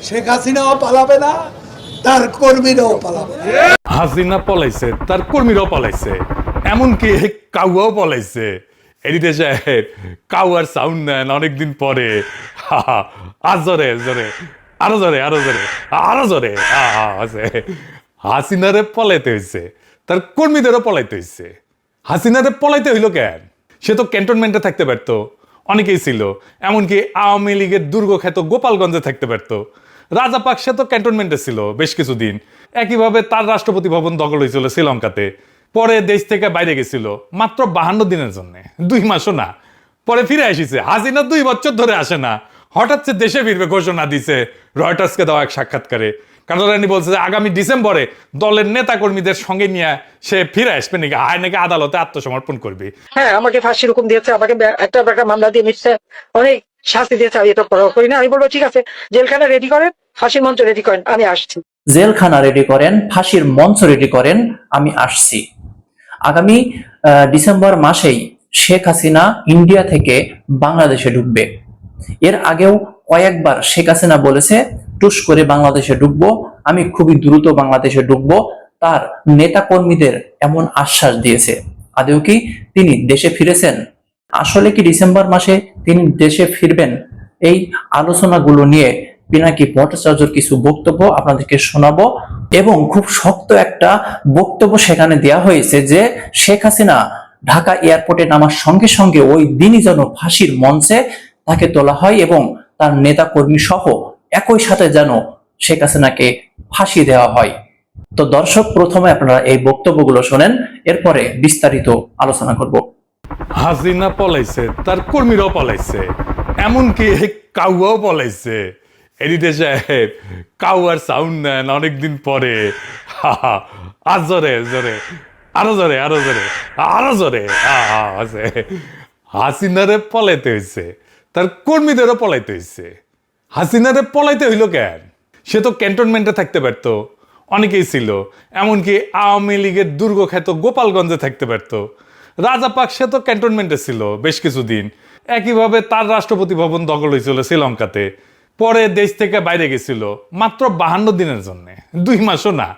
শেখ হাসিনাও পালাবে না, তার কর্মীরাও পালাবে না। হাসিনা পলাইছে, তার কর্মীরাও পলাইছে, এমনকি কাউয়াও পলাইছে। এডিটর সাহেব, কাউয়ার সাউন্ড নেন অনেকদিন পরে। আর জোরে জোরে, আরো জোরে, আরো জোরে, আরো জোরে। হাসিনারে পলাইতে হয়েছে, তার কর্মীদেরও পলাইতে হয়েছে। হাসিনারে পলাইতে হইল কেন? সে তো ক্যান্টনমেন্টে থাকতে পারতো, অনেকেই ছিল, এমনকি আওয়ামী লীগের দুর্গখ্যাত গোপালগঞ্জে থাকতে পারতো। রাজাপাকসে তো ক্যান্টনমেন্টে ছিল বেশ কিছুদিন। একইভাবে তার রাষ্ট্রপতি ভবন দখল হয়েছিল শ্রীলঙ্কাতে। পরে দেশ থেকে বাইরে গেছিল মাত্র 52 দিনের জন্য, 2 মাসও না। পরে ফিরে আসিছে। হাসিনা 2 বছর ধরে আসে না, হঠাৎ সে দেশে ফিরবে ঘোষণা দিছে রয়টার্সকে দেওয়া এক সাক্ষাৎকারে। কানাডানি বলছে যে আগামী ডিসেম্বরে দলের নেতা কর্মীদের সঙ্গে নিয়ে সে ফিরে আসবে নাকি, আয় নাকি আদালতে আত্মসমর্পণ করবে। হ্যাঁ, আমাকে ফাঁসির হুকুম দিয়েছে, আমাকে একটা মামলা দিয়ে মিথ্যা অনেক শাস্তি দিয়েছে। আমি এটা পরোয়া করি না। আমি বলবো ঠিক আছে, জেলখানা রেডি করেন, ফাঁসির মঞ্চ রেডি করেন, আমি আসছি। জেলখানা রেডি করেন, ফাঁসির মঞ্চ রেডি করেন, আমি আসছি। আগামী ডিসেম্বর মাসেই শেখ হাসিনা ইন্ডিয়া থেকে বাংলাদেশে ঢুকবে। এর আগেও কয়েকবার শেখ হাসিনা বলেছে টুস করে বাংলাদেশে ঢুকবো, আমি খুবই দ্রুত বাংলাদেশে ঢুকবো। তার নেতা কর্মীদের এমন আশ্বাস দিয়েছে। আদৌ কি তিনি দেশে ফিরেছেন? আসলে কি ডিসেম্বর মাসে তিনি দেশে ফিরবেন? এই আলোচনাগুলো নিয়ে পিনাকি ভট্টাচার্যর কিছু বক্তব্য আপনাদেরকে শোনাবো, এবং খুব শক্ত একটা বক্তব্য সেখানে দেওয়া হয়েছে যে শেখ হাসিনা ঢাকা এয়ারপোর্টে নামার সঙ্গে সঙ্গে ওই দিনই যেন ফাঁসির মঞ্চে তাকে তোলা হয় এবং তার নেতা কর্মী সহ একই সাথে যেন শেখ হাসিনাকে ফাঁসি দেওয়া হয়। তো দর্শক, প্রথমে আপনারা এই বক্তব্যগুলো শোনেন, এরপরে বিস্তারিত আলোচনা করব। হাসিনা পলাইছে, তার কর্মীরাও পলাইছে, এমনকি কাউয়াও পলাইছে। এডিটর সাহেব, কাউয়ার সাউন্ড নেন অনেকদিন পরে। আর জোরে জোরে, আরো জোরে, আরো জোরে, আরো জোরে। হাসিনারে পলাইতে হয়েছে, তার কর্মীদেরও পলাইতে হয়েছে। হাসিনারে পলাইতে হইল কেন? সে তো ক্যান্টনমেন্টে থাকতে পারতো, অনেকেই ছিল, এমনকি আওয়ামী লীগের দুর্গখ্যাত গোপালগঞ্জে থাকতে পারতো। রাজাপাকসে তো ক্যান্টনমেন্টে ছিল বেশ কিছুদিন। একইভাবে তার রাষ্ট্রপতি ভবন দখল হয়েছিল শ্রীলঙ্কাতে। পরে দেশ থেকে বাইরে গেছিল মাত্র 52 দিনের জন্য, 2 মাসও না।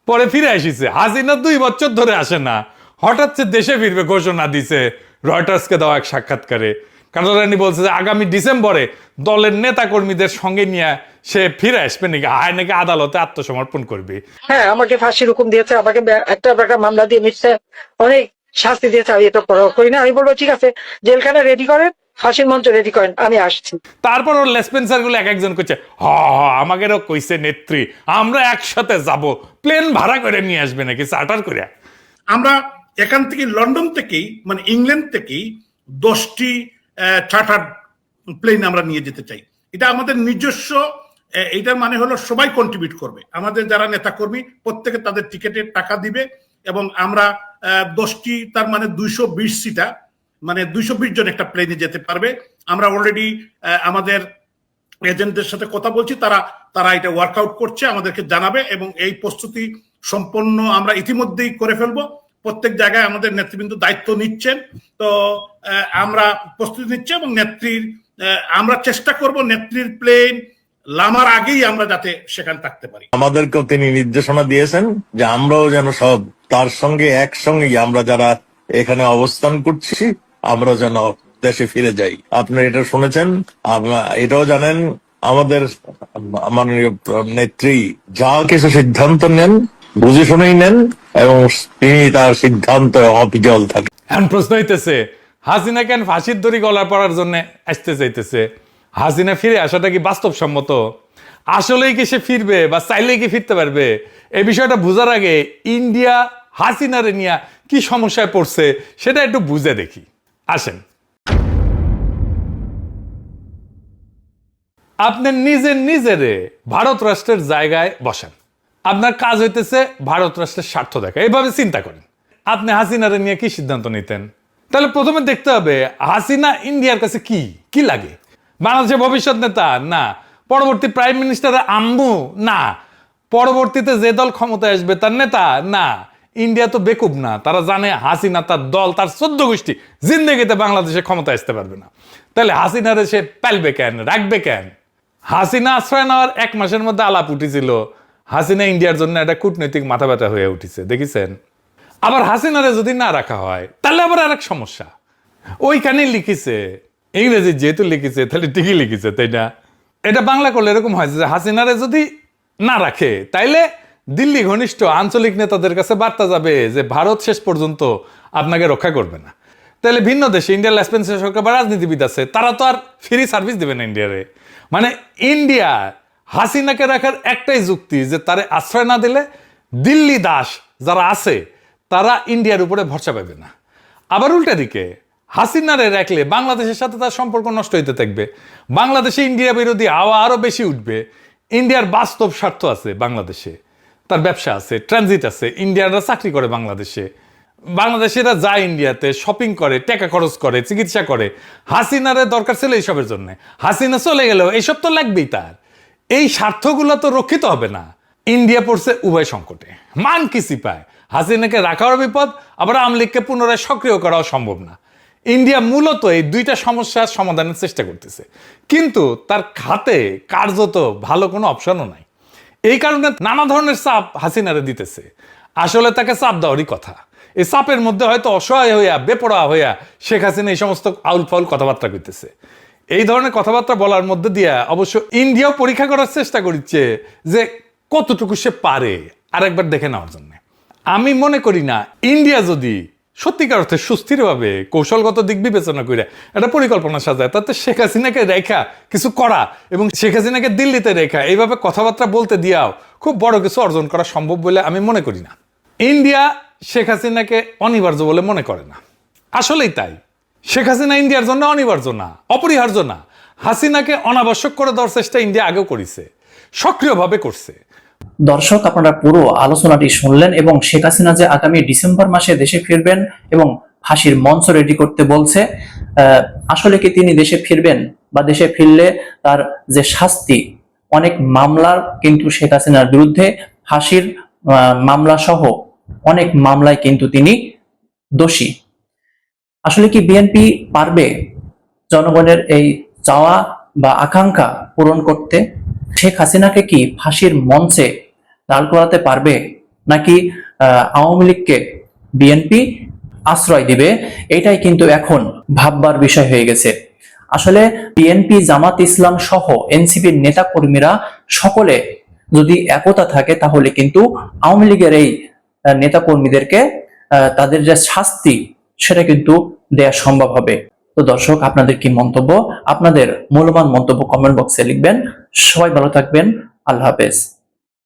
পরে ফিরে আসিছে। হাসিনা 2 বছর ধরে আসে না, হঠাৎ সে দেশে ফিরবে ঘোষণা দিছে রয়টার্সকে দেওয়া এক সাক্ষাৎকারে। কানাডানি বলছে যে আগামী ডিসেম্বরে দলের নেতা কর্মীদের সঙ্গে নিয়ে সে ফিরে আসবে নাকি, আয় নাকি আদালতে আত্মসমর্পণ করবে। হ্যাঁ, আমাকে ফাঁসির হুকুম দিয়েছে, আমাকে একটা মামলা দিয়ে মিথ্যা অনেক শাস্তি দিয়েছে। আমি এটা পরোয়া করি না। আমি বলবো ঠিক আছে, জেলখানা রেডি করেন, ফাঁসির মঞ্চ রেডি করেন, আমি আসছি। তারপর ওর লেসপেন্সার গুলো এক একজন করছে, আমাকেরও কইছে নেত্রী, আমরা একসাথে যাব, প্লেন ভাড়া করে নিয়ে আসবে নাকি, চার্টার করে। আমরা এখান থেকে লন্ডন থেকেই, মানে ইংল্যান্ড থেকেই 10টি চার্টার প্লেন আমরা নিয়ে যেতে চাই। এটা আমাদের নিজস্ব, এটার মানে হলো সবাই কন্ট্রিবিউট করবে। আমাদের যারা নেতাকর্মী প্রত্যেকে তাদের টিকেটের টাকা দিবে এবং আমরা 10টি, তার মানে 220 সিটা, মানে 220 জন একটা প্লেনে যেতে পারবে। আমরা অলরেডি আমাদের এজেন্টদের সাথে কথা বলছি, তারা এটা ওয়ার্কআউট করছে, আমাদেরকে জানাবে এবং এই প্রস্তুতি সম্পন্ন আমরা ইতিমধ্যেই করে ফেলবো। প্রত্যেক জায়গায় আমাদের নেতৃবৃন্দ দায়িত্ব নিচ্ছেন। তো আমরা প্রস্তুতি নিচ্ছি এবং আমরা চেষ্টা করব নেত্রীর প্লেন নামার আগেই আমরা যাতে সেখানে থাকতে পারি। আমাদেরকেও তিনি নির্দেশনা দিয়েছেন যে আমরাও যেন সব তার সঙ্গে একসঙ্গে, আমরা যারা এখানে অবস্থান করছি, আমরা যেন দেশে ফিরে যাই। আপনারা এটা শুনেছেন, এটাও জানেন আমাদের মাননীয় নেত্রী যা কিছু সিদ্ধান্ত নেন বুঝে শুনেই নেন এবং তিনি তার সিদ্ধান্ত অবিচল থাকে। এখন প্রশ্ন হইতেছে, হাসিনা কেন ফাঁসির দড়ি গলা পড়ার জন্য আসতে চাইতেছে? হাসিনা ফিরে আসাটা কি বাস্তবসম্মত? আসলেই কি সে ফিরবে বা চাইলেই কি ফিরতে পারবে? এই বিষয়টা বোঝার আগে ইন্ডিয়া হাসিনারে নিয়ে কি সমস্যায় পড়ছে সেটা একটু বুঝে দেখি। আসেন, আপনি নিজেরে ভারত রাষ্ট্রের জায়গায় বসেন। আপনার কাজ হইতেছে ভারত রাষ্ট্রের স্বার্থ দেখা। এইভাবে চিন্তা করেন, আপনি হাসিনারে নিয়ে কি সিদ্ধান্ত নিতেন? তাহলে প্রথমে দেখতে হবে হাসিনা ইন্ডিয়ার কাছে কি লাগে। বাংলাদেশের ভবিষ্যৎ নেতা না, পরবর্তী প্রাইম মিনিস্টার আম্মু না, পরবর্তীতে যে দল ক্ষমতায় আসবে তার নেতা না। ইন্ডিয়া তো বেকুব না, তারা জানে হাসিনা, তার দল, তার 14 গোষ্ঠী জিন্দেগিতে বাংলাদেশে ক্ষমতায় আসতে পারবে না। তাহলে হাসিনারে সে পালবে কেন, রাখবে কেন? হাসিনা আশ্রয় নেওয়ার 1 মাসের মধ্যে আলাপ উঠেছিল হাসিনা ইন্ডিয়ার জন্য একটা কূটনৈতিক মাথা ব্যথা হয়ে উঠেছে, দেখেছেন? আবার হাসিনারে যদি না রাখা হয় তাহলে আবার আরেক সমস্যা। ওইখানে লিখেছে, ইংরেজি যেহেতু লিখেছে তাহলে ঠিকই লিখেছে, তাই না? এটা বাংলা করলে এরকম হয় যে হাসিনারে যদি না রাখে তাইলে দিল্লি ঘনিষ্ঠ আঞ্চলিক নেতাদের কাছে বার্তা যাবে যে ভারত শেষ পর্যন্ত আপনাকে রক্ষা করবে না। তাহলে ভিন্ন দেশে ইন্ডিয়ার লেসপেন্সের সরকার বা রাজনীতিবিদ আছে, তারা তো আর ফ্রি সার্ভিস দেবে না ইন্ডিয়ারে। মানে ইন্ডিয়া হাসিনাকে রাখার একটাই যুক্তি যে তারে আশ্রয় না দিলে দিল্লি দাস যারা আছে তারা ইন্ডিয়ার উপরে ভরসা পাবে না। আবার উল্টা দিকে হাসিনারে রাখলে বাংলাদেশের সাথে তার সম্পর্ক নষ্ট হইতে থাকবে, বাংলাদেশে ইন্ডিয়া বিরোধী হাওয়া আরো বেশি উঠবে। ইন্ডিয়ার বাস্তব স্বার্থ আছে বাংলাদেশে, তার ব্যবসা আছে, ট্রানজিট আছে, ইন্ডিয়ানরা চাকরি করে বাংলাদেশে, বাংলাদেশিরা যায় ইন্ডিয়াতে, শপিং করে, টাকা খরচ করে, চিকিৎসা করে। হাসিনারে দরকার ছিল এইসবের জন্য, হাসিনা চলে গেলেও এইসব তো লাগবেই তার। এই স্বার্থগুলো তো রক্ষিত হবে না। ইন্ডিয়া পড়ছে উভয় সংকটে, মান কিসি পায়। হাসিনাকে রাখাও বিপদ, আবার আওয়ামী লীগকে পুনরায় সক্রিয় করাও সম্ভব না। ইন্ডিয়া মূলত এই দুইটা সমস্যার সমাধানের চেষ্টা করতেছে, কিন্তু তার খাতে কার্যত ভালো কোনো অপশনও নাই। এই কারণে নানা ধরনের চাপ হাসিনারে দিতেছে। আসলে তাকে চাপ দেওয়ারই কথা। এই চাপের মধ্যে হয়তো অসহায় হইয়া, বেপরোয়া হইয়া শেখ হাসিনা এই সমস্ত আউল ফাউল কথাবার্তা কইতেছে। এই ধরনের কথাবার্তা বলার মধ্যে দিয়ে অবশ্য ইন্ডিয়াও পরীক্ষা করার চেষ্টা করছে যে কতটুকু সে পারে আরেকবার দেখে নেওয়ার জন্য। আমি মনে করি না ইন্ডিয়া যদি সত্যিকার অর্থে সুস্থিরভাবে কৌশলগত দিক বিবেচনা করে একটা পরিকল্পনা সাজায়, তাতে শেখ হাসিনাকে রেখা কিছু করা এবং শেখ হাসিনাকে দিল্লিতে রেখা এইভাবে কথাবার্তা বলতে দিয়াও খুব বড় কিছু অর্জন করা সম্ভব বলে আমি মনে করি না। ইন্ডিয়া শেখ হাসিনাকে অনিবার্য বলে মনে করে না, আসলেই তাই। শেখ হাসিনা ইন্ডিয়ার জন্য অনিবার্য না, অপরিহার্য না। হাসিনাকে অনাবশ্যক করে দেওয়ার চেষ্টা ইন্ডিয়া আগেও করেছে, সক্রিয়ভাবে করছে। দর্শক, আপনারা পুরো আলোচনাটি শুনলেন এবং শেখ হাসিনা যে আগামী ডিসেম্বর মাসে দেশে ফিরবেন এবং ফাঁসির মঞ্চ রেডি করতে বলছে, আসলে কি তিনি দেশে ফিরবেন বা দেশে ফিরলে তার যে শাস্তি, অনেক মামলার কিন্তু শেখ হাসিনার বিরুদ্ধে ফাঁসির মামলা সহ অনেক মামলায় কিন্তু তিনি দোষী। আসলে কি বিএনপি পারবে জনগণের এই চাওয়া বা আকাঙ্ক্ষা পূরণ করতে? শেখ হাসিনাকে কি ফাঁসির মঞ্চে দাঁড় করাতে পারবে, নাকি আওয়ামী লীগকে বিএনপি আশ্রয় দিবে? এটাই কিন্তু এখন ভাববার বিষয় হয়ে গেছে। আসলে বিএনপি, জামাত ইসলাম সহ এনসিপির নেতা কর্মীরা সকলে যদি একতা থাকে তাহলে কিন্তু আওয়ামী লীগের এই নেতা কর্মীদেরকে তাদের যে শাস্তি সেটা কিন্তু দেয়া সম্ভব হবে। তো দর্শক, আপনাদের কি মন্তব্য? আপনাদের মূল্যবান মন্তব্য কমেন্ট বক্সে লিখবেন। সবাই ভালো থাকবেন। আল্লাহ হাফেজ।